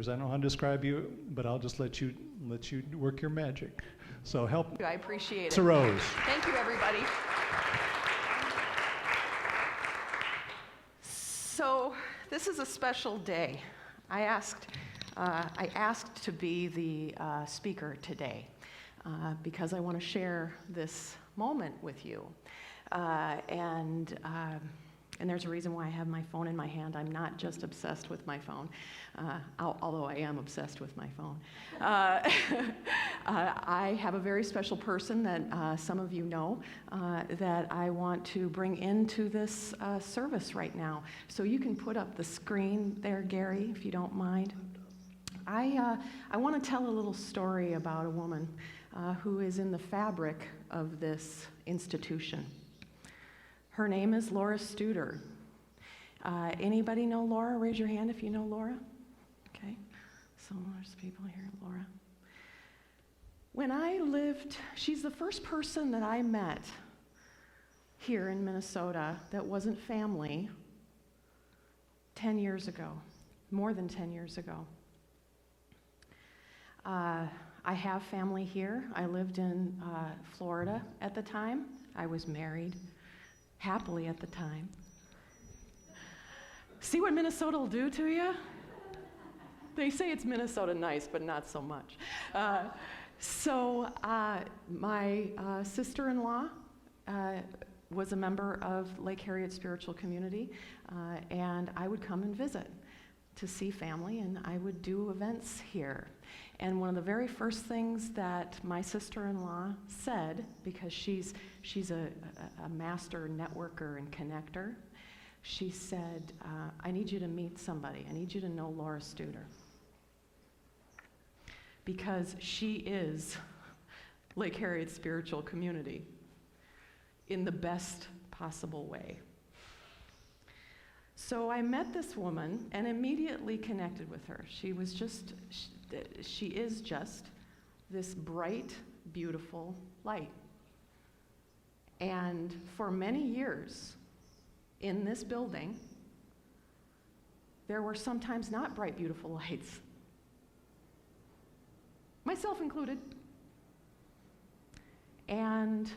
I don't know how to describe you, but I'll just let you work your magic. So help. I appreciate it. Theresa Rose. Thank you, everybody. So this is a special day. I asked to be the speaker today because I want to share this moment with you. And there's a reason why I have my phone in my hand. I'm not just obsessed with my phone, although I am obsessed with my phone. I have a very special person that some of you know that I want to bring into this service right now. So you can put up the screen there, Gary, if you don't mind. I want to tell a little story about a woman who is in the fabric of this institution. Her name is Laura Studer. Anybody know Laura? Raise your hand if you know Laura. Okay, so there's people here, Laura. When I lived, she's the first person that I met here in Minnesota that wasn't family 10 years ago, more than 10 years ago. I have family here. I lived in Florida at the time. I was married happily at the time. See what Minnesota will do to you? They say it's Minnesota nice, but not so much. So my sister-in-law was a member of Lake Harriet Spiritual Community, and I would come and visit to see family, and I would do events here. And one of the very first things that my sister-in-law said, because she's a master networker and connector, she said, I need you to meet somebody. I need you to know Laura Studer. Because she is Lake Harriet Spiritual Community in the best possible way. So I met this woman and immediately connected with her. She is just this bright, beautiful light. And for many years in this building, there were sometimes not bright, beautiful lights, myself included. And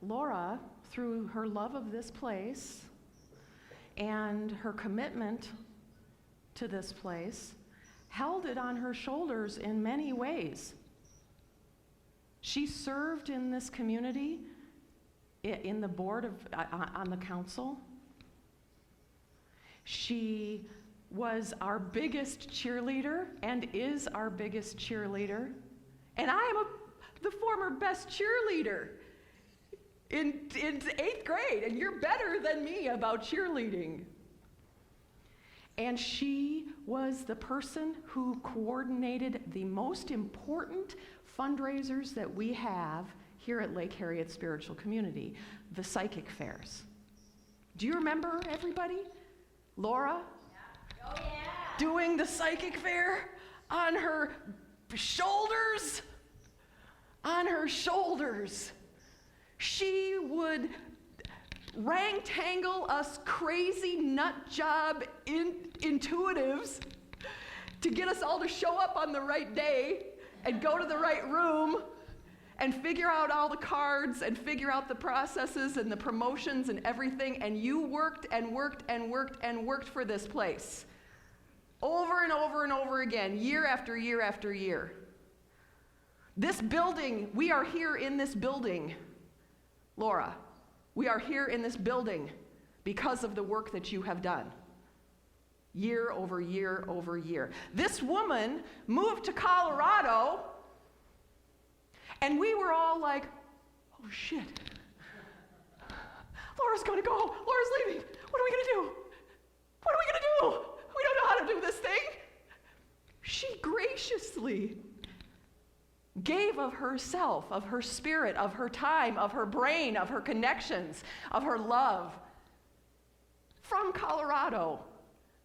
Laura, through her love of this place and her commitment to this place, held it on her shoulders in many ways. She served in this community, in the board on the council. She was our biggest cheerleader and is our biggest cheerleader. And I am the former best cheerleader in 8th grade, and you're better than me about cheerleading. And she was the person who coordinated the most important fundraisers that we have here at Lake Harriet Spiritual Community, the psychic fairs. Do you remember, everybody? Laura? Yeah. Oh, yeah. Doing the psychic fair on her shoulders. On her shoulders. She would tangle us crazy nut job intuitives to get us all to show up on the right day and go to the right room and figure out all the cards and figure out the processes and the promotions and everything. And you worked and worked and worked and worked for this place over and over and over again, year after year after year. This building, we are here in this building, Laura. We are here in this building because of the work that you have done. Year over year over year. This woman moved to Colorado, and we were all like, oh shit. Laura's gonna go. Laura's leaving. What are we gonna do? What are we gonna do? We don't know how to do this thing. She graciously gave of herself, of her spirit, of her time, of her brain, of her connections, of her love from Colorado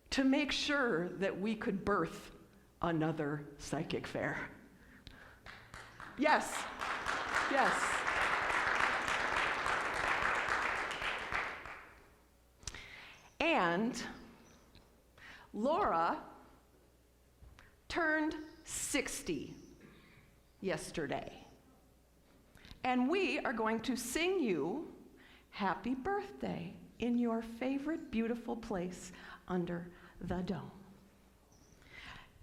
to make sure that we could birth another psychic fair. Yes, yes. And Laura 60 yesterday. And we are going to sing you happy birthday in your favorite beautiful place under the dome.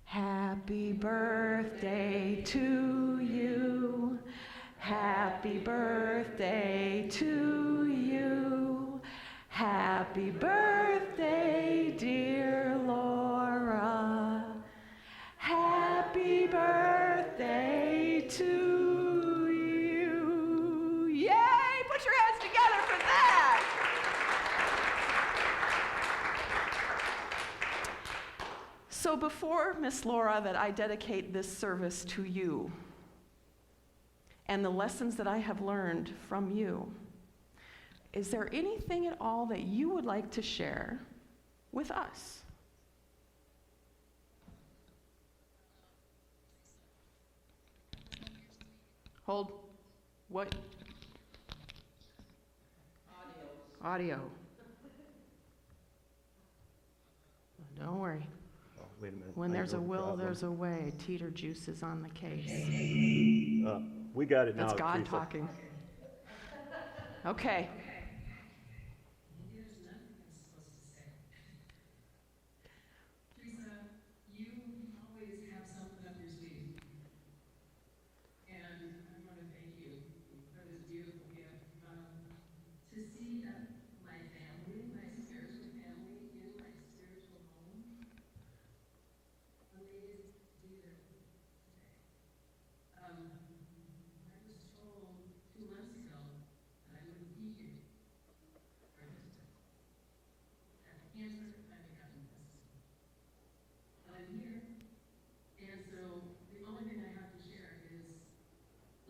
Happy birthday to you. Happy birthday to you. Happy birthday, dear Laura. Happy birthday to you. Yay! Put your hands together for that. So before Miss Laura, that I dedicate this service to you and the lessons that I have learned from you, is there anything at all that you would like to share with us? Hold. What? Audio. Don't worry. Oh, wait a minute. When I there's a have will, problem. there's a way. Teeter Juice is on the case. We got it now. That's God Teresa. talking. Okay. There's nothing I'm supposed to say. Theresa, you always have something up your sleeve. And I want to thank you for this beautiful gift. To see that my family, my spiritual family, in my spiritual home, amazed to be there today. I was told 2 months ago that I wouldn't be here for this day. That cancer had gotten tested. But I'm here. And so the only thing I have to share is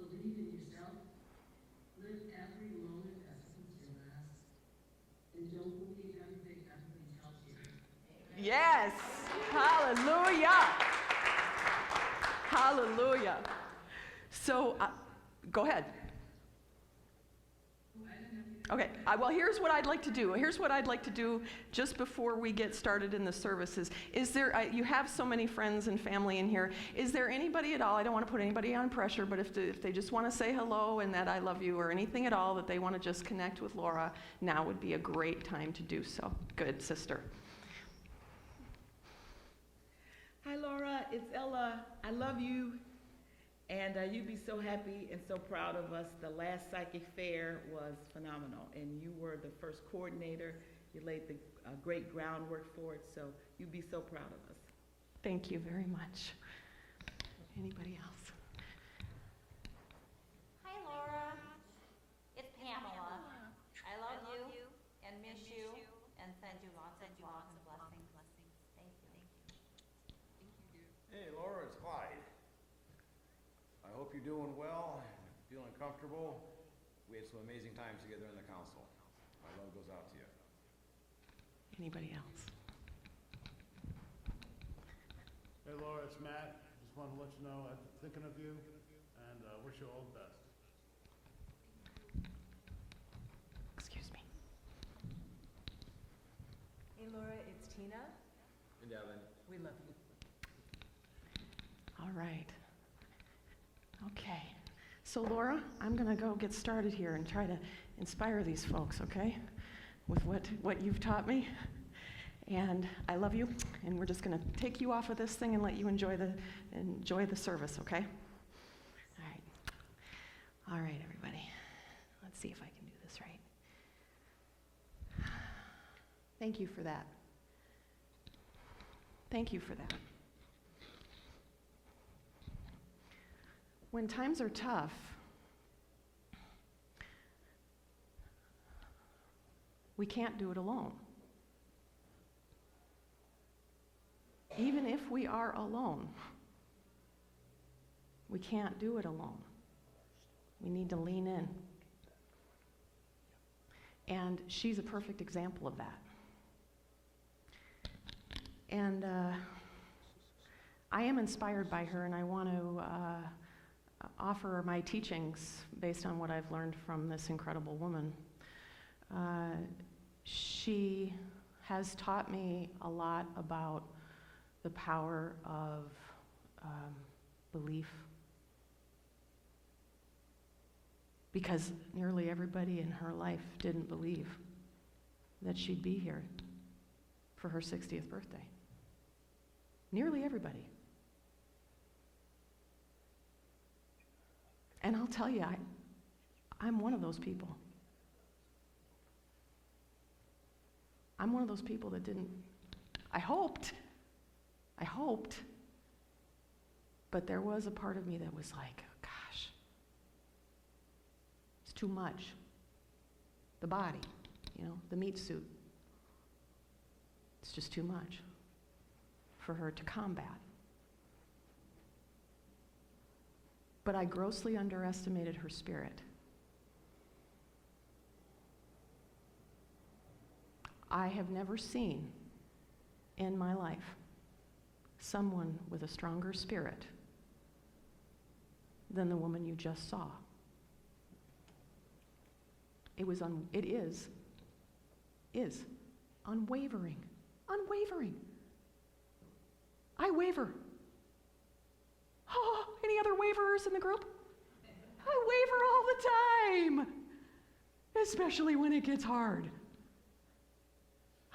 believe in yourself, live every moment as if it's your last, and don't believe everything everybody tells you. Yes. Hallelujah. Hallelujah. So, go ahead. Okay, well, here's what I'd like to do. Here's what I'd like to do just before we get started in the services. Is there, you have so many friends and family in here. Is there anybody at all, I don't want to put anybody on pressure, but if they just want to say hello and that I love you or anything at all, that they want to just connect with Laura, now would be a great time to do so. Good, sister. Hi, Laura. It's Ella. I love you. And you'd be so happy and so proud of us. The last psychic fair was phenomenal, and you were the first coordinator. You laid the great groundwork for it, so you'd be so proud of us. Thank you very much. Anybody else? Hi, Laura. It's Pamela. I love you and miss you and send you lots and blessings. Thank you. Hey, Laura, it's Clyde. I hope you're doing well, feeling comfortable. We had some amazing times together in the council. My love goes out to you. Anybody else? Hey Laura, it's Matt. Just wanted to let you know I'm thinking of you and wish you all the best. Excuse me. Hey Laura, it's Tina. And Devin. We love you. All right. Okay. So Laura, I'm going to go get started here and try to inspire these folks, okay? With what you've taught me. And I love you, and we're just going to take you off of this thing and let you enjoy the service, okay? All right. All right, everybody. Let's see if I can do this right. Thank you for that. Thank you for that. When times are tough, we can't do it alone. Even if we are alone, we can't do it alone. We need to lean in. And she's a perfect example of that. And I am inspired by her, and I want to offer my teachings based on what I've learned from this incredible woman. She has taught me a lot about the power of belief. Because nearly everybody in her life didn't believe that she'd be here for her 60th birthday. Nearly everybody. And I'll tell you, I'm one of those people. I'm one of those people that didn't, I hoped, but there was a part of me that was like, gosh, it's too much. The body, the meat suit. It's just too much for her to combat. But I grossly underestimated her spirit. I have never seen in my life someone with a stronger spirit than the woman you just saw. It is unwavering. Unwavering. I waver. Oh, any other waverers in the group? I waver all the time, especially when it gets hard.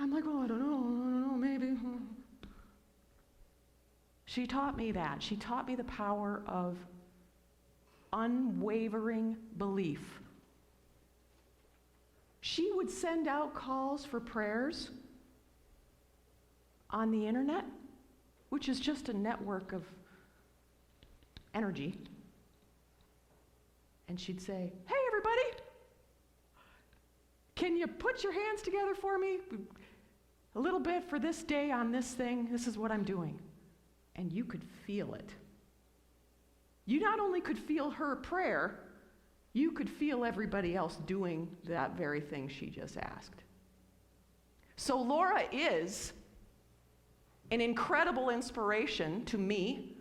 I'm like, well, I don't know, maybe. She taught me that. She taught me the power of unwavering belief. She would send out calls for prayers on the internet, which is just a network of energy. And she'd say, hey, everybody, can you put your hands together for me? A little bit for this day on this thing. This is what I'm doing. And you could feel it. You not only could feel her prayer, you could feel everybody else doing that very thing she just asked. So Laura is an incredible inspiration to me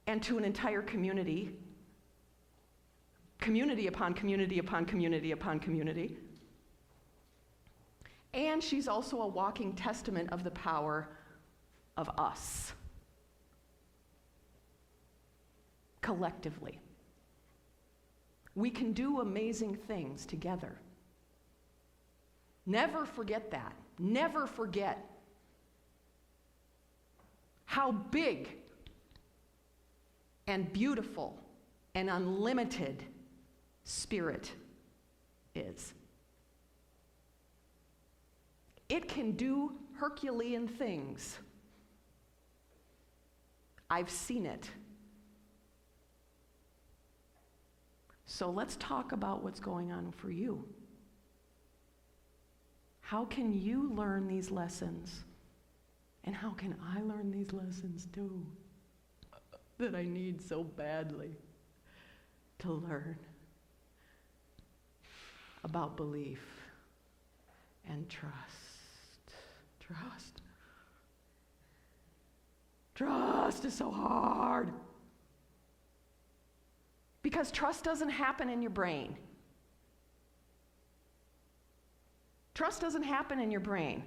and to an entire community. Community upon community upon community upon community. And she's also a walking testament of the power of us collectively. We can do amazing things together. Never forget that. Never forget how big and beautiful and unlimited spirit is. It can do Herculean things. I've seen it. So let's talk about what's going on for you. How can you learn these lessons? And how can I learn these lessons too? That I need so badly to learn about belief and trust. Trust is so hard. Because trust doesn't happen in your brain. Trust doesn't happen in your brain.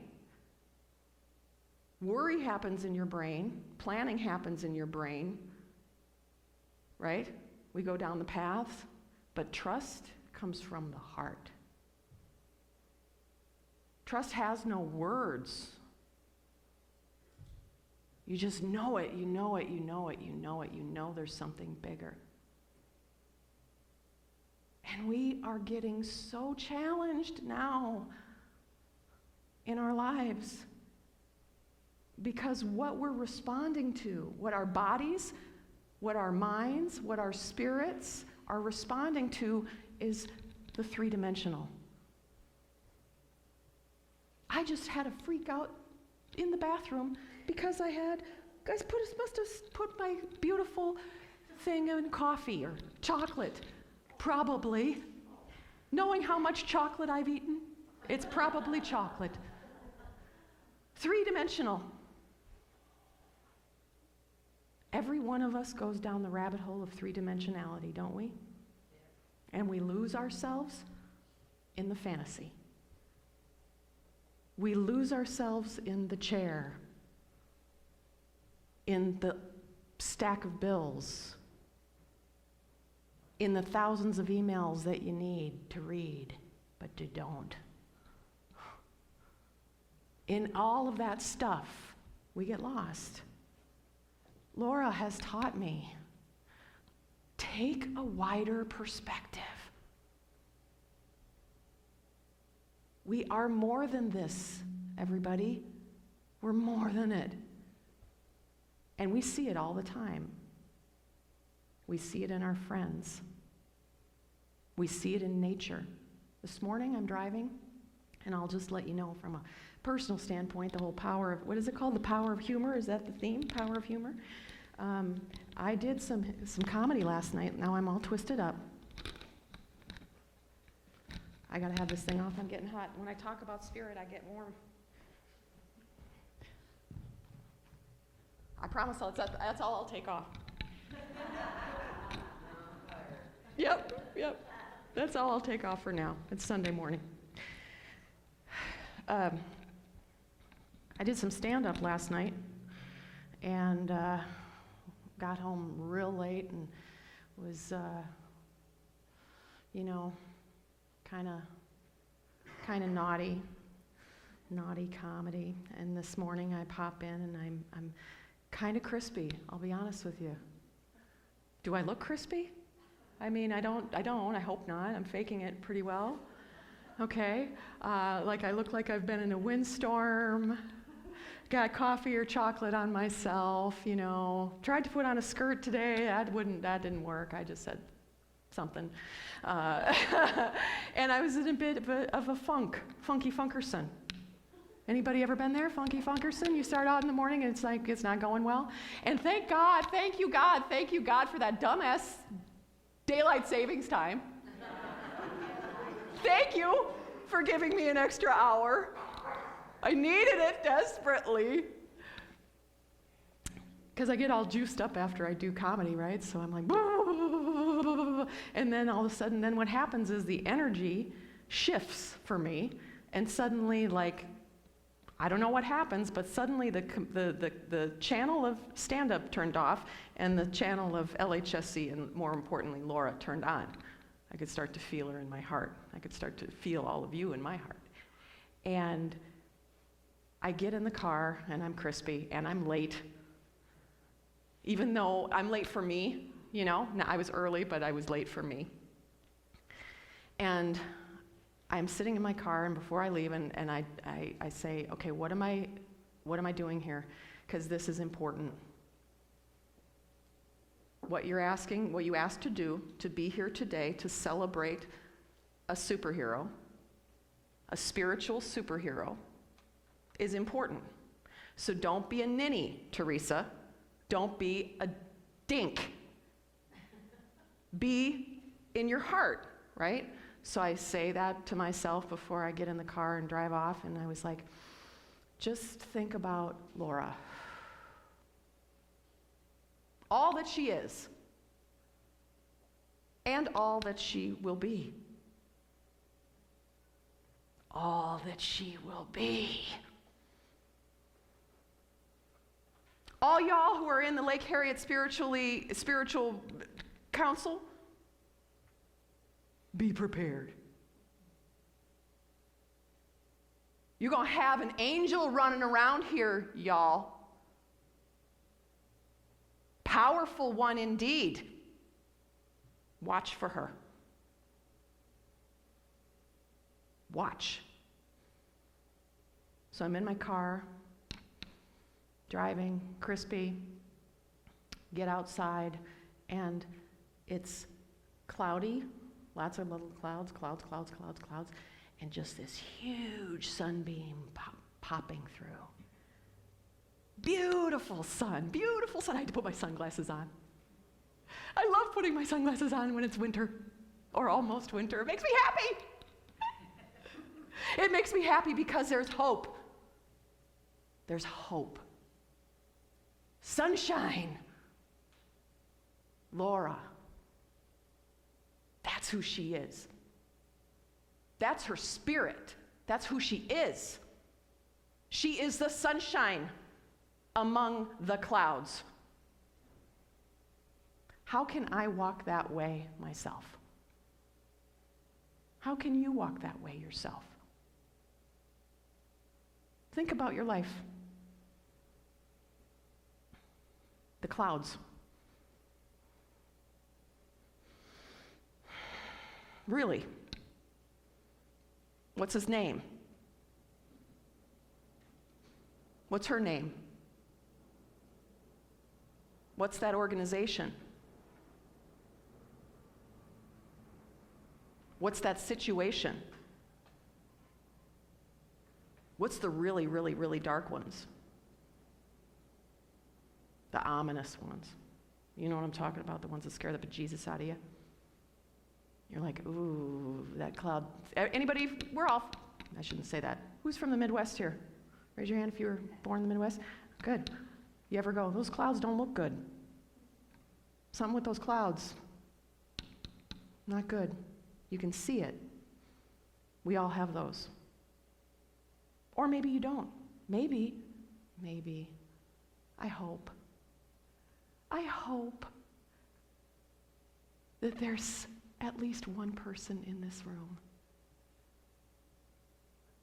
Worry happens in your brain. Planning happens in your brain. Right? We go down the paths. But trust comes from the heart. Trust has no words. You just know it, you know it, you know it, you know it, you know there's something bigger. And we are getting so challenged now in our lives because what we're responding to, what our bodies, what our minds, what our spirits are responding to is the three-dimensional. I just had a freak out in the bathroom because must have put my beautiful thing in coffee or chocolate. Probably. Knowing how much chocolate I've eaten, it's probably chocolate. Three-dimensional. Every one of us goes down the rabbit hole of three-dimensionality, don't we? And we lose ourselves in the fantasy. We lose ourselves in the chair, in the stack of bills, in the thousands of emails that you need to read, but you don't. In all of that stuff, we get lost. Laura has taught me, take a wider perspective. We are more than this, everybody. We're more than it. And we see it all the time. We see it in our friends. We see it in nature. This morning I'm driving, and I'll just let you know from a personal standpoint, the whole power of, what is it called? The power of humor? Is that the theme? Power of humor? I did some comedy last night. Now I'm all twisted up. I gotta have this thing off. I'm getting hot. When I talk about spirit, I get warm. I promise that's all I'll take off. Yep. That's all I'll take off for now. It's Sunday morning. I did some stand-up last night, and got home real late and was, kind of naughty comedy. And this morning I pop in and I'm kind of crispy, I'll be honest with you. Do I look crispy? I mean, I don't, I hope not. I'm faking it pretty well. Okay, like I look like I've been in a windstorm, got coffee or chocolate on myself, Tried to put on a skirt today, that didn't work. I just said something. And I was in a bit of a funky funkerson. Anybody ever been there, funky funkerson? You start out in the morning and it's like, it's not going well. And thank you God for that dumbass daylight savings time. Thank you for giving me an extra hour. I needed it desperately. Because I get all juiced up after I do comedy, right? So I'm like, and then all of a sudden, then what happens is the energy shifts for me, and suddenly, I don't know what happens, but suddenly the channel of stand-up turned off, and the channel of LHSC, and more importantly, Laura, turned on. I could start to feel her in my heart. I could start to feel all of you in my heart. And I get in the car, and I'm crispy, and I'm late. Even though I'm late for me, Now, I was early, but I was late for me. And I'm sitting in my car, and before I leave, and I say, okay, what am I doing here? Because this is important. What you asked to do, to be here today, to celebrate a superhero, a spiritual superhero, is important. So don't be a ninny, Theresa. Don't be a dink. Be in your heart, right? So I say that to myself before I get in the car and drive off, and I was like, just think about Laura. All that she is, and all that she will be. All that she will be. All y'all who are in the Lake Harriet spiritual council, be prepared. You're going to have an angel running around here, y'all. Powerful one indeed. Watch for her. Watch. So I'm in my car, driving, crispy, get outside, and it's cloudy, lots of little clouds, and just this huge sunbeam popping through. Beautiful sun. I had to put my sunglasses on. I love putting my sunglasses on when it's winter, or almost winter. It makes me happy. It makes me happy because there's hope. There's hope. Sunshine. Laura. That's who she is. That's her spirit. That's who she is. She is the sunshine among the clouds. How can I walk that way myself? How can you walk that way yourself? Think about your life. The clouds. Really? What's his name? What's her name? What's that organization? What's that situation? What's the really, really, really dark ones? The ominous ones. You know what I'm talking about? The ones that scare the bejesus out of you? You're like, ooh, that cloud. Anybody? We're all, I shouldn't say that. Who's from the Midwest here? Raise your hand if you were born in the Midwest. Good. You ever go, those clouds don't look good. Something with those clouds. Not good. You can see it. We all have those. Or maybe you don't. Maybe, I hope that there's at least one person in this room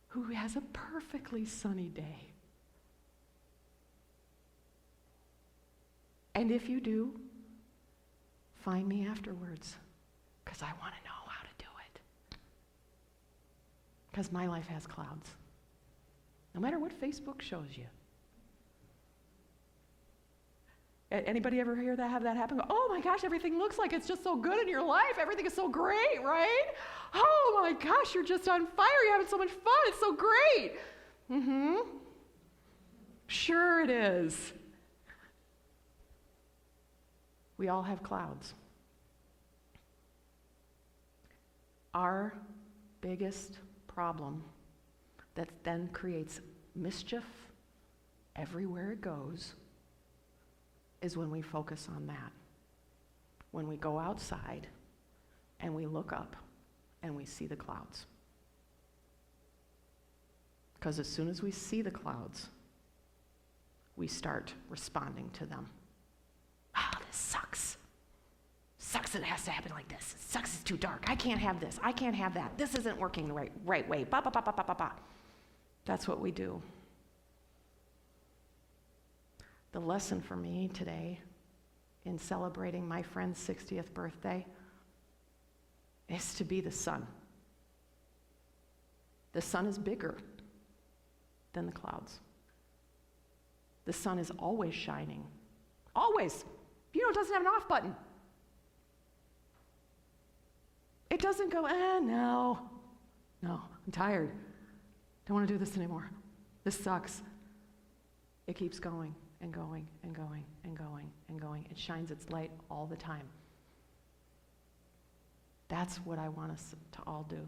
who has a perfectly sunny day. And if you do, find me afterwards, because I want to know how to do it. Because my life has clouds. No matter what Facebook shows you. Anybody ever hear that, have that happen? Go, oh my gosh, everything looks like it's just so good in your life. Everything is so great, right? Oh my gosh, you're just on fire. You're having so much fun. It's so great. Mm-hmm. Sure it is. We all have clouds. Our biggest problem that then creates mischief everywhere it goes is when we focus on that. When we go outside and we look up and we see the clouds. Because as soon as we see the clouds, we start responding to them. Ah, this sucks. Sucks that it has to happen like this. It sucks it's too dark. I can't have this. I can't have that. This isn't working the right way. Ba, ba, ba, ba, ba, ba, ba. That's what we do. The lesson for me today in celebrating my friend's 60th birthday is to be the sun. The sun is bigger than the clouds. The sun is always shining. Always. You know, it doesn't have an off button. It doesn't go, no, I'm tired. Don't want to do this anymore. This sucks. It keeps going and going and going and going and going. It shines its light all the time. That's what I want us to all do,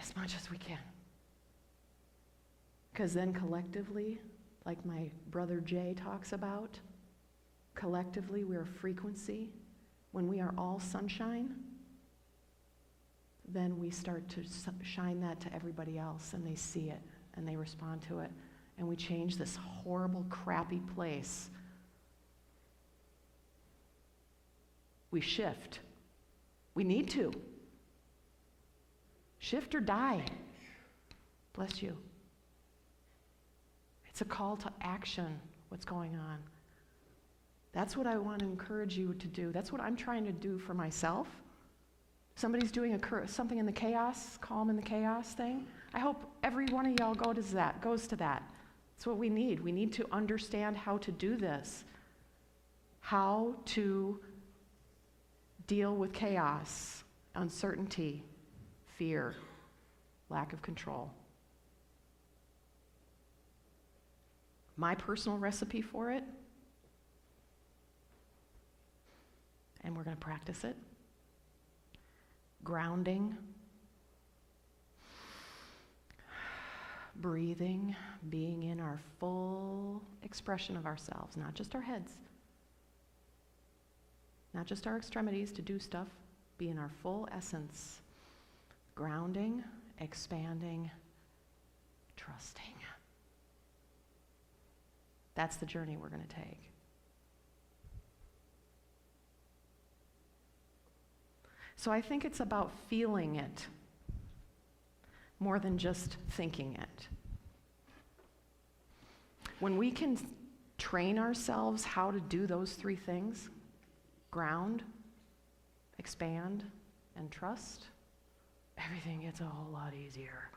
as much as we can. Because then collectively, like my brother Jay talks about, collectively we're a frequency. When we are all sunshine, then we start to shine that to everybody else, and they see it, and they respond to it, and we change this horrible, crappy place. We shift. We need to. Shift or die. Bless you. It's a call to action, what's going on. That's what I want to encourage you to do. That's what I'm trying to do for myself. Somebody's doing something in the chaos, calm in the chaos thing. I hope every one of y'all goes to that. That's what we need. We need to understand how to do this. How to deal with chaos, uncertainty, fear, lack of control. My personal recipe for it, and we're going to practice it. Grounding, breathing, being in our full expression of ourselves, not just our heads, not just our extremities to do stuff, be in our full essence. Grounding, expanding, trusting. That's the journey we're going to take. So I think it's about feeling it more than just thinking it. When we can train ourselves how to do those three things, ground, expand, and trust, everything gets a whole lot easier.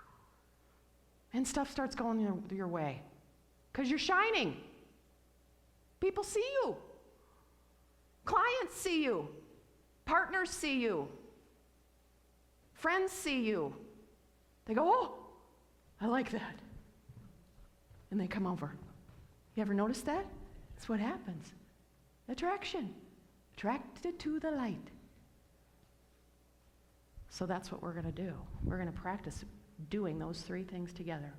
And stuff starts going your way. Because you're shining. People see you. Clients see you. Partners see you. Friends see you. They go, oh, I like that. And they come over. You ever notice that? That's what happens. Attraction. Attracted to the light. So that's what we're going to do. We're going to practice doing those three things together.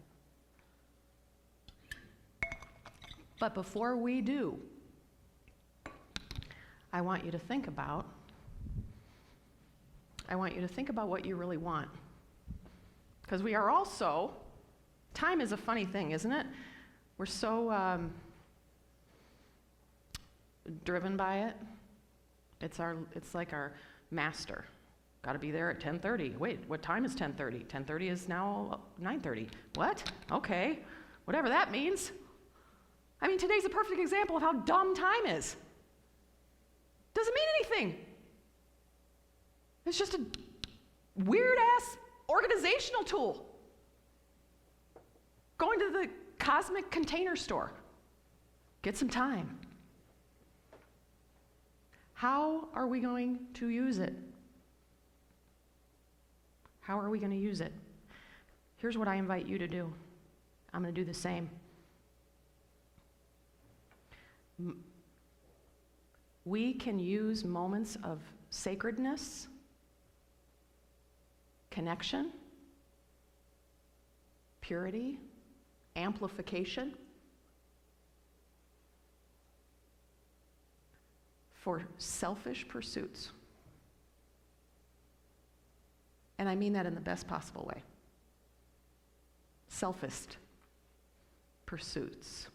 But before we do, I want you to think about what you really want. Because we are also, time is a funny thing, isn't it? We're so driven by it. It's like our master. Got to be there at 10:30. Wait, what time is 10:30? 10:30 is now 9:30. What? Okay, whatever that means. I mean, today's a perfect example of how dumb time is. Doesn't mean anything. It's just a weird-ass organizational tool. Going to the cosmic container store. Get some time. How are we going to use it? How are we going to use it? Here's what I invite you to do. I'm going to do the same. We can use moments of sacredness, connection, purity, amplification for selfish pursuits. And I mean that in the best possible way. Selfist pursuits.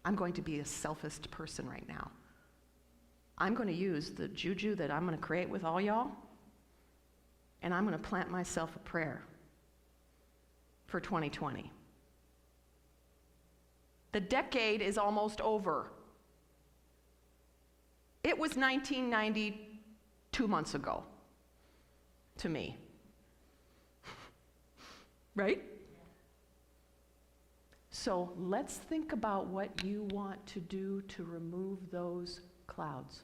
I'm going to be a selfist person right now. I'm going to use the juju that I'm going to create with all y'all, and I'm going to plant myself a prayer for 2020. The decade is almost over. It was 1990 2 months ago to me. Right? So let's think about what you want to do to remove those clouds.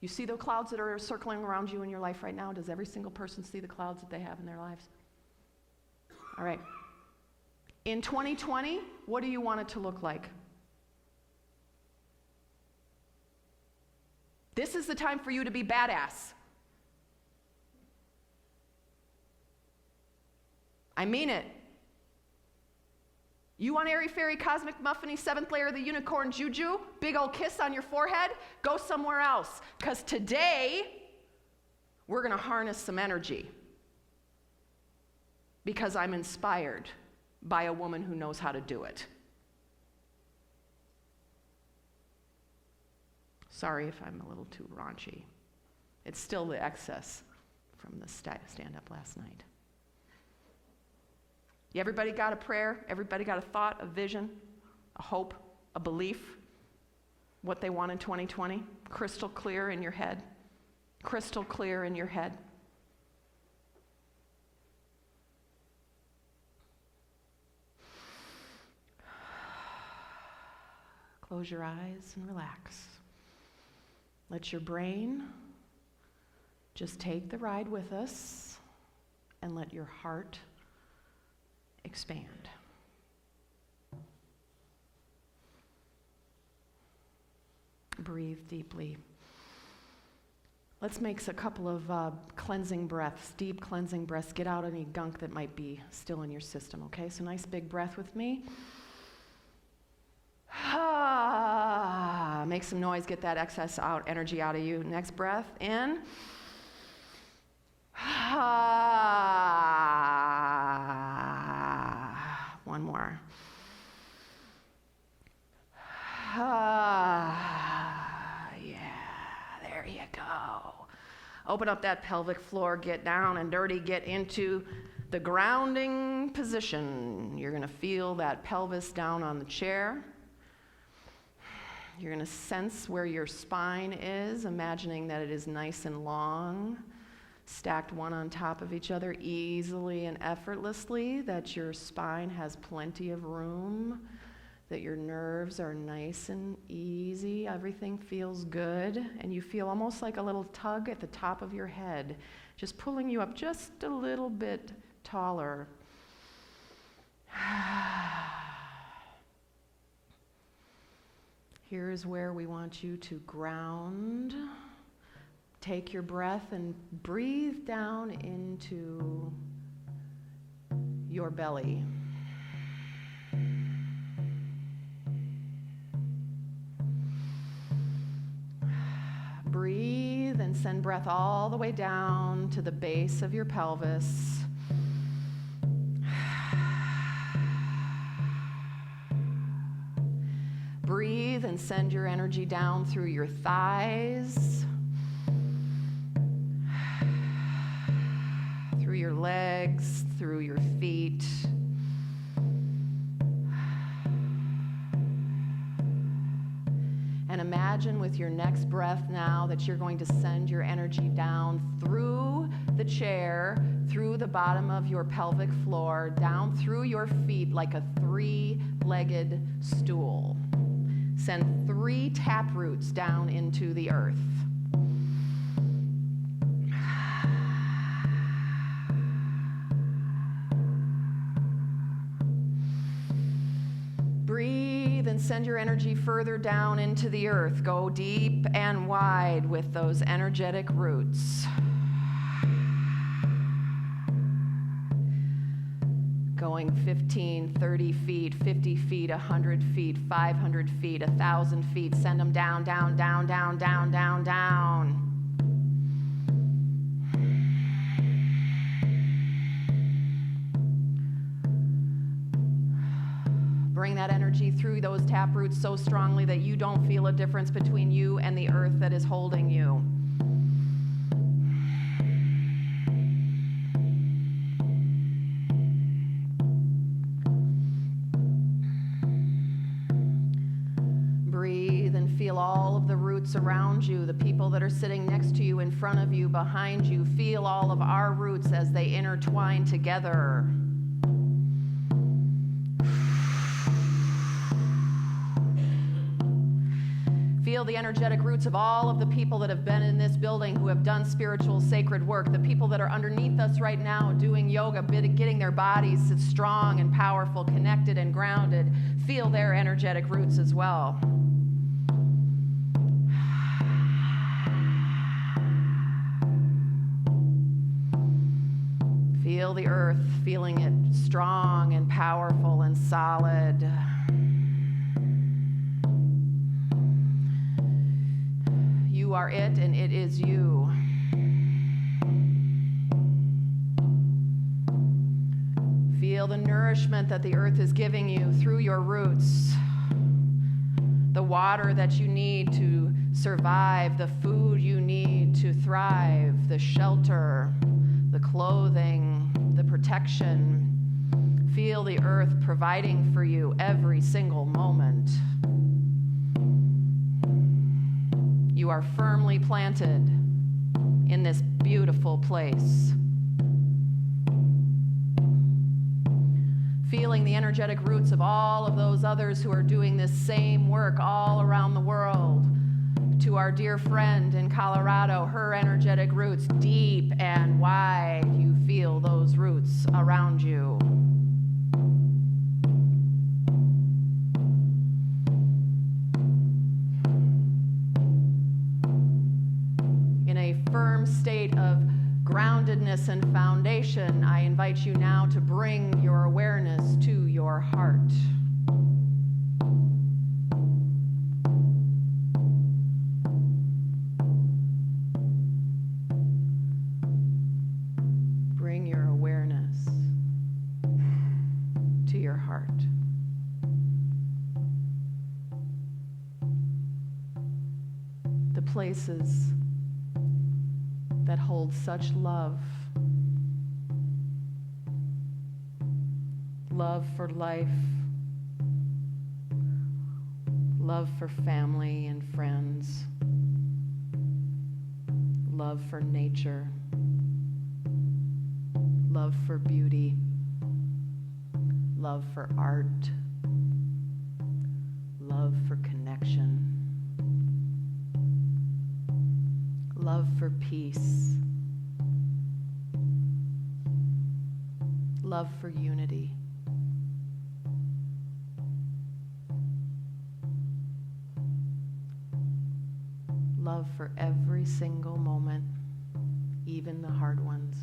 You see the clouds that are circling around you in your life right now? Does every single person see the clouds that they have in their lives? All right. In 2020, what do you want it to look like? This is the time for you to be badass. I mean it. You want airy fairy cosmic muffiny 7th layer of the unicorn juju? Big old kiss on your forehead? Go somewhere else. Because today, we're going to harness some energy. Because I'm inspired by a woman who knows how to do it. Sorry if I'm a little too raunchy. It's still the excess from the stand-up last night. Everybody got a prayer? Everybody got a thought, a vision, a hope, a belief? What they want in 2020? Crystal clear in your head. Crystal clear in your head. Close your eyes and relax. Let your brain just take the ride with us and let your heart expand. Breathe deeply. Let's make a couple of cleansing breaths, deep cleansing breaths. Get out any gunk that might be still in your system, okay? So nice big breath with me. Make some noise, get that excess energy out of you. Next breath, in. One more. Yeah, there you go. Open up that pelvic floor, get down and dirty, get into the grounding position. You're gonna feel that pelvis down on the chair. You're gonna sense where your spine is, imagining that it is nice and long, stacked one on top of each other easily and effortlessly, that your spine has plenty of room, that your nerves are nice and easy, everything feels good, and you feel almost like a little tug at the top of your head, just pulling you up just a little bit taller. Here's where we want you to ground. Take your breath and breathe down into your belly. Breathe and send breath all the way down to the base of your pelvis. Breathe and send your energy down through your thighs, through your legs, through your feet. And imagine with your next breath now that you're going to send your energy down through the chair, through the bottom of your pelvic floor, down through your feet like a three-legged stool. Send 3 tap roots down into the earth. Breathe and send your energy further down into the earth. Go deep and wide with those energetic roots. Going 15, 30 feet, 50 feet, 100 feet, 500 feet, 1,000 feet. Send them down, down, down, down, down, down, down. Bring that energy through those tap roots so strongly that you don't feel a difference between you and the earth that is holding you. Breathe and feel all of the roots around you, the people that are sitting next to you, in front of you, behind you. Feel all of our roots as they intertwine together. Feel the energetic roots of all of the people that have been in this building who have done spiritual sacred work, the people that are underneath us right now doing yoga, getting their bodies strong and powerful, connected and grounded. Feel their energetic roots as well. Feel the earth, feeling it strong and powerful and solid. You are it, and it is you. Feel the nourishment that the earth is giving you through your roots. The water that you need to survive, the food you need to thrive, the shelter, the clothing, the protection. Feel the earth providing for you every single moment. You are firmly planted in this beautiful place. Feeling the energetic roots of all of those others who are doing this same work all around the world. To our dear friend in Colorado, her energetic roots deep and wide. You feel those roots around you. Firm state of groundedness and foundation, I invite you now to bring your awareness to your heart. Bring your awareness to your heart. The places that holds such love. Love for life, love for family and friends, love for nature, love for beauty, love for art, love for connection, love for peace, love for unity. Love for every single moment, even the hard ones.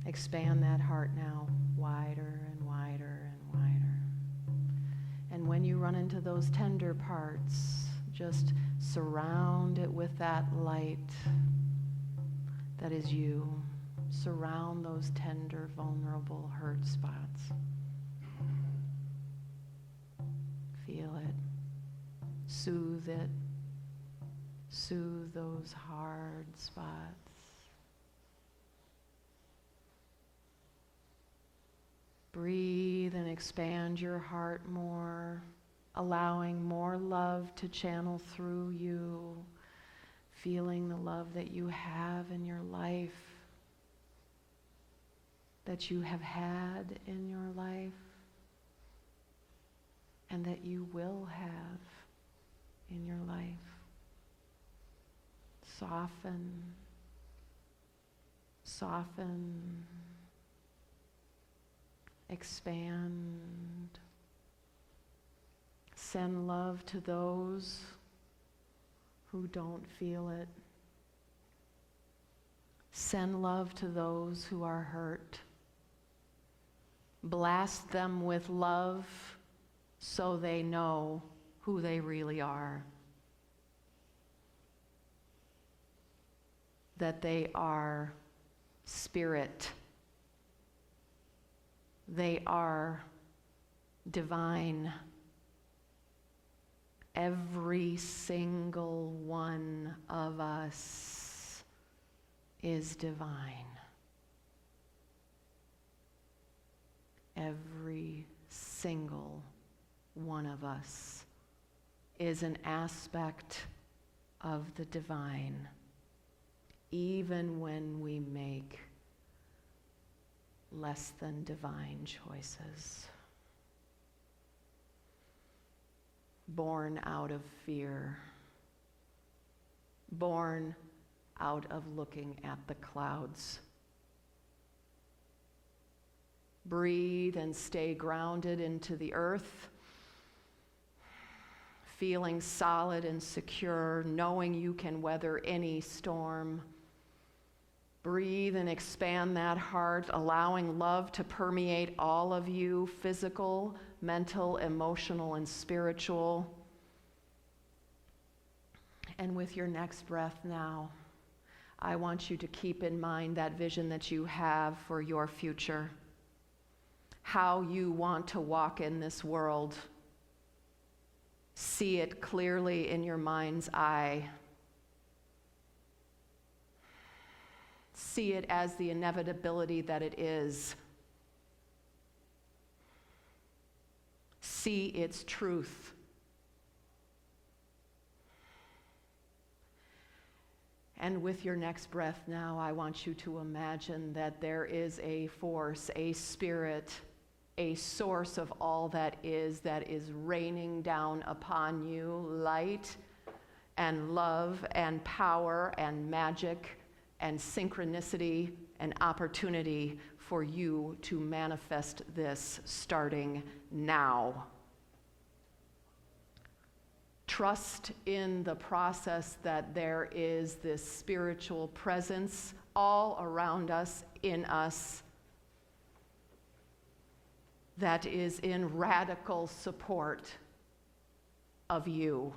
Expand that heart now, wider and wider and wider. And when you run into those tender parts, just surround it with that light that is you. Surround those tender, vulnerable, hurt spots. Feel it. Soothe it. Soothe those hard spots. Breathe and expand your heart more, allowing more love to channel through you, feeling the love that you have in your life, that you have had in your life, and that you will have in your life. Soften, soften, expand. Send love to those who don't feel it. Send love to those who are hurt. Blast them with love so they know who they really are. That they are spirit. They are divine. Every single one of us is divine. Every single one of us is an aspect of the divine, even when we make less than divine choices. Born out of fear, born out of looking at the clouds. Breathe and stay grounded into the earth, feeling solid and secure, knowing you can weather any storm. Breathe and expand that heart, allowing love to permeate all of you, physical, mental, emotional, and spiritual. And with your next breath now, I want you to keep in mind that vision that you have for your future, how you want to walk in this world. See it clearly in your mind's eye. See it as the inevitability that it is. See its truth. And with your next breath now, I want you to imagine that there is a force, a spirit, a source of all that is raining down upon you, light and love and power and magic and synchronicity and opportunity for you to manifest this starting now. Trust in the process that there is this spiritual presence all around us, in us, that is in radical support of you.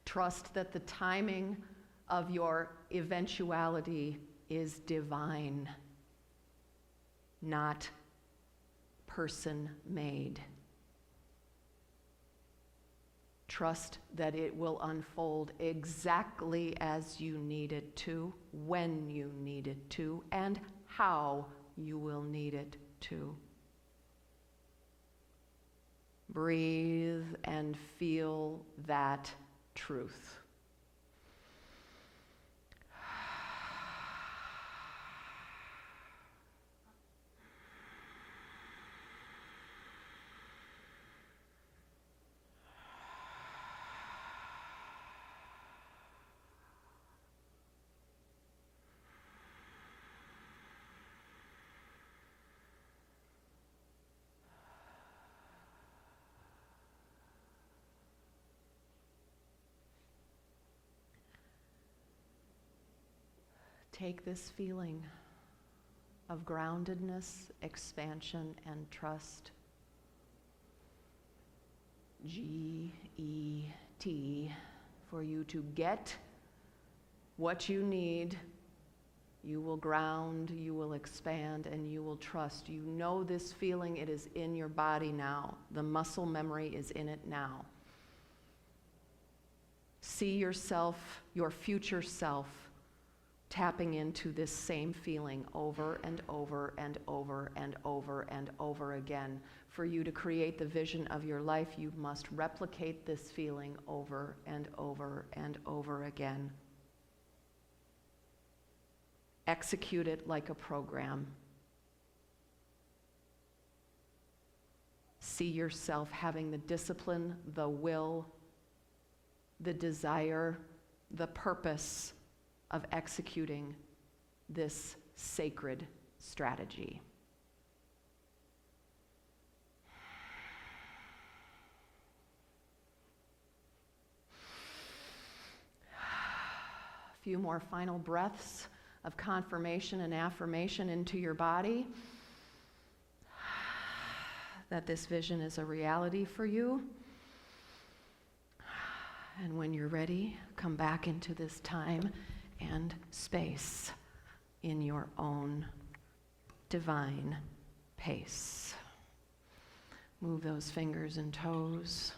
Trust that the timing of your eventuality is divine, not person made. Trust that it will unfold exactly as you need it to, when you need it to, and how you will need it to. Breathe and feel that truth. Take this feeling of groundedness, expansion, and trust. G-E-T, for you to get what you need. You will ground, you will expand, and you will trust. You know this feeling, it is in your body now. The muscle memory is in it now. See yourself, your future self, tapping into this same feeling over and over and over and over and over again. For you to create the vision of your life, you must replicate this feeling over and over and over again. Execute it like a program. See yourself having the discipline, the will, the desire, the purpose of executing this sacred strategy. A few more final breaths of confirmation and affirmation into your body that this vision is a reality for you. And when you're ready, come back into this time and space in your own divine pace. Move those fingers and toes.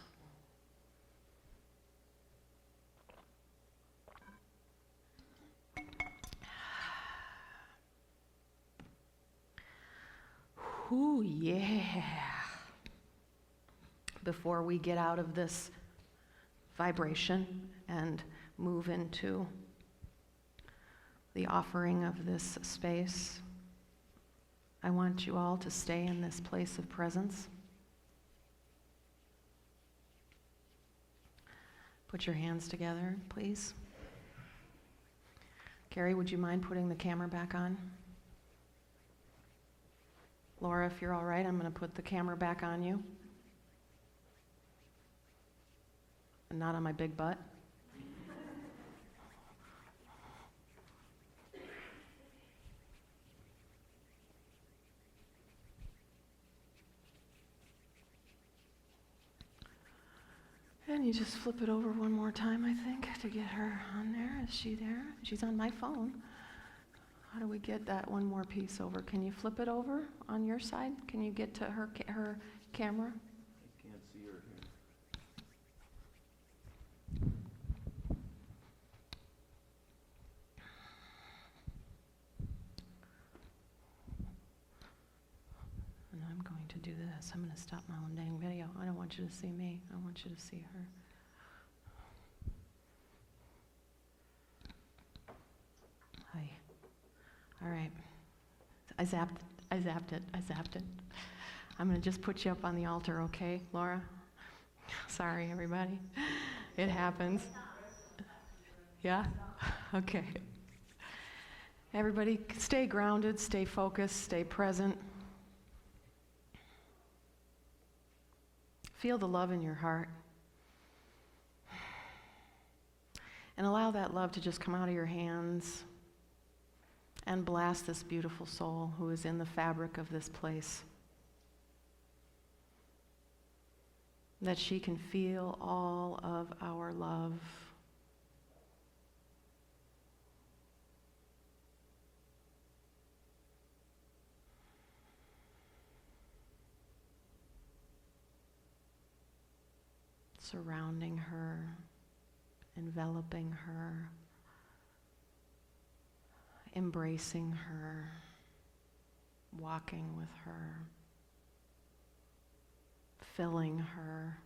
Ooh, yeah. Before we get out of this vibration and move into the offering of this space, I want you all to stay in this place of presence. Put your hands together, please. Carrie, would you mind putting the camera back on? Laura, if you're all right, I'm going to put the camera back on you. And not on my big butt. And you just flip it over one more time, I think, to get her on there. Is she there? She's on my phone. How do we get that one more piece over? Can you flip it over on your side? Can you get to her camera? I can't see her here. And I'm going to do this. I'm going to stop my own dang video. I don't want you to see me. I want you to see her. Hi. All right. I zapped it. I'm going to just put you up on the altar, okay, Laura? Sorry, everybody. It happens. Yeah? Okay. Everybody, stay grounded, stay focused, stay present. Feel the love in your heart. And allow that love to just come out of your hands and blast this beautiful soul who is in the fabric of this place. That she can feel all of our love. surrounding her, enveloping her, embracing her, walking with her, filling her.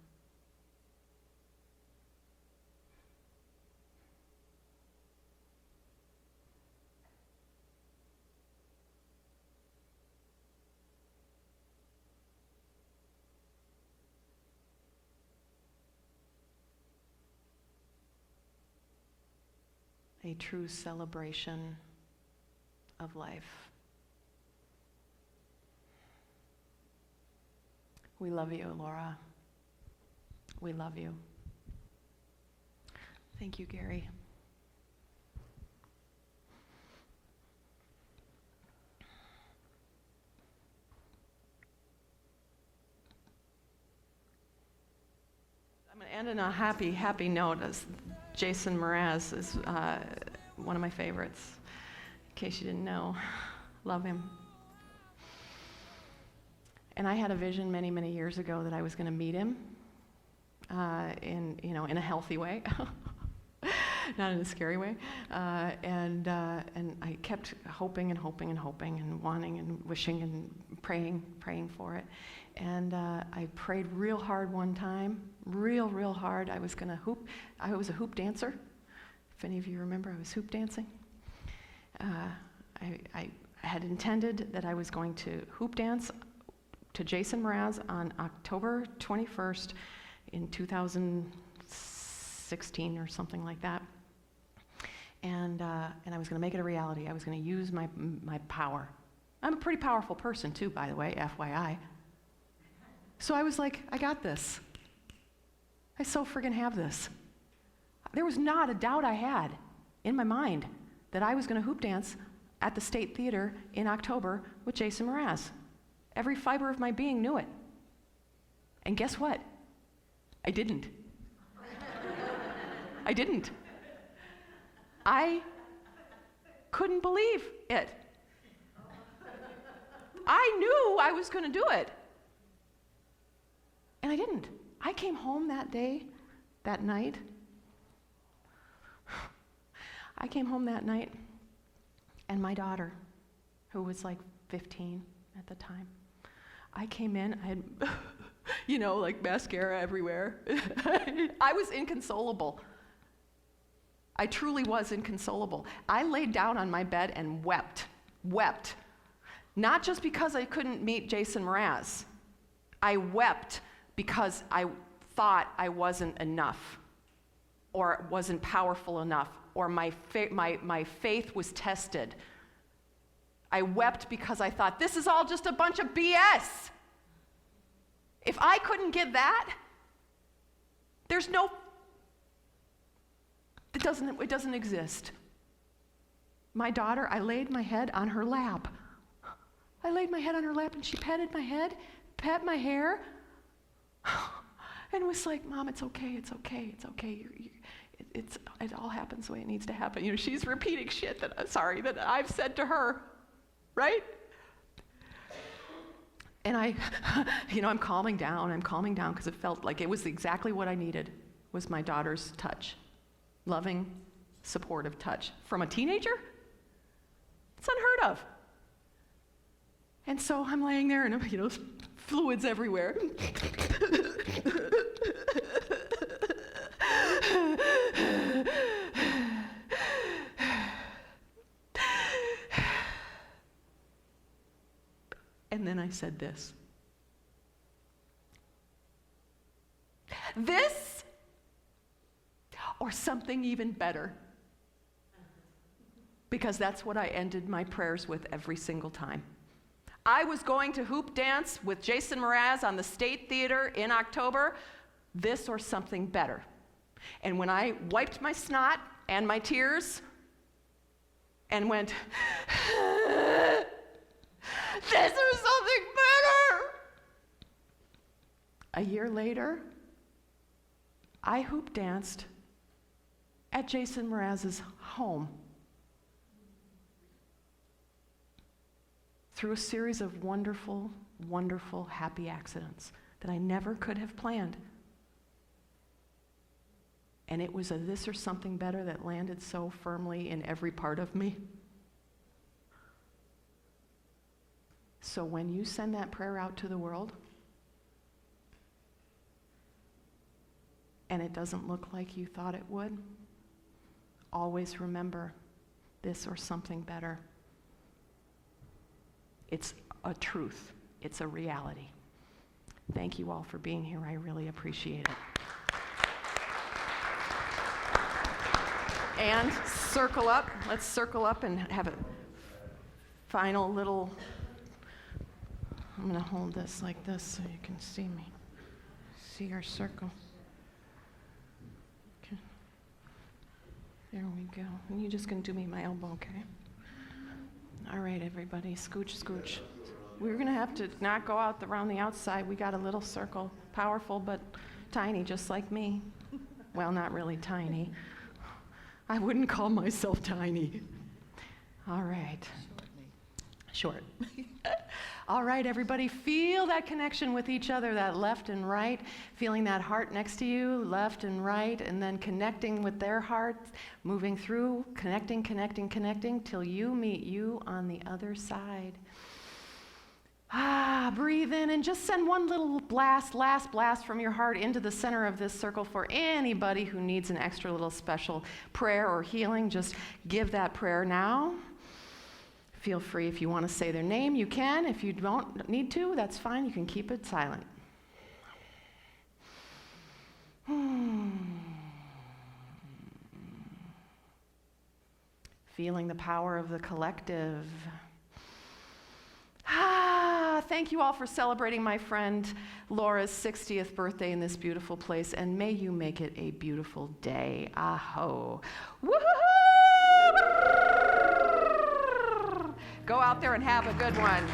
A true celebration of life. We love you, Laura. We love you. Thank you, Gary. I'm going to end on a happy note. As Jason Mraz is one of my favorites. In case you didn't know, love him. And I had a vision many, many years ago that I was going to meet him in a healthy way, not in a scary way. And I kept hoping and wanting and wishing and praying for it. And I prayed real hard one time, real hard. I was going to hoop. I was a hoop dancer. If any of you remember, I was hoop dancing. I had intended that I was going to hoop dance to Jason Mraz on October 21st in 2016 or something like that. And I was going to make it a reality. I was going to use my power. I'm a pretty powerful person too, by the way, FYI. So I was like, I got this. I so friggin' have this. There was not a doubt I had in my mind that I was going to hoop dance at the State Theater in October with Jason Mraz. Every fiber of my being knew it. And guess what? I didn't. I didn't. I couldn't believe it. I knew I was going to do it. And I didn't. I came home that night. I came home that night, and my daughter, who was like 15 at the time, I came in, I had, like mascara everywhere. I was inconsolable. I truly was inconsolable. I laid down on my bed and wept. Not just because I couldn't meet Jason Mraz. I wept because I thought I wasn't enough, or wasn't powerful enough, or my faith was tested. I wept because I thought, this is all just a bunch of BS. If I couldn't get that, it doesn't exist. My daughter, I laid my head on her lap. And she petted my head, pet my hair, and was like, Mom, it's okay. It all happens the way it needs to happen. She's repeating shit that I've said to her, right? And I'm calming down because it felt like it was exactly what I needed, was my daughter's touch. Loving, supportive touch. From a teenager? It's unheard of. And so I'm laying there and fluids everywhere. And then I said this. This or something even better. Because that's what I ended my prayers with every single time. I was going to hoop dance with Jason Mraz on the State Theater in October. This or something better. And when I wiped my snot and my tears and went, this or something better. A year later, I hoop danced at Jason Mraz's home through a series of wonderful, wonderful, happy accidents that I never could have planned. And it was a this or something better that landed so firmly in every part of me. So when you send that prayer out to the world, and it doesn't look like you thought it would, always remember this or something better. It's a truth. It's a reality. Thank you all for being here. I really appreciate it. And circle up. Let's circle up and have a final little, I'm going to hold this like this so you can see me. See our circle. Okay. There we go. And you're just going to do me my elbow, okay? All right, everybody, scooch, scooch. We're going to have to not go out around the outside. We got a little circle, powerful but tiny, just like me. Well, not really tiny. I wouldn't call myself tiny. All right. Short. All right, everybody, feel that connection with each other, that left and right, feeling that heart next to you, left and right, and then connecting with their hearts, moving through, connecting, connecting, connecting, till you meet you on the other side. Breathe in and just send one little blast, last blast from your heart into the center of this circle for anybody who needs an extra little special prayer or healing. Just give that prayer now. Feel free if you want to say their name, you can. If you don't need to, that's fine. You can keep it silent. Feeling the power of the collective. Thank you all for celebrating my friend Laura's 60th birthday in this beautiful place, and may you make it a beautiful day. Aho. Woo-hoo-hoo! Go out there and have a good one.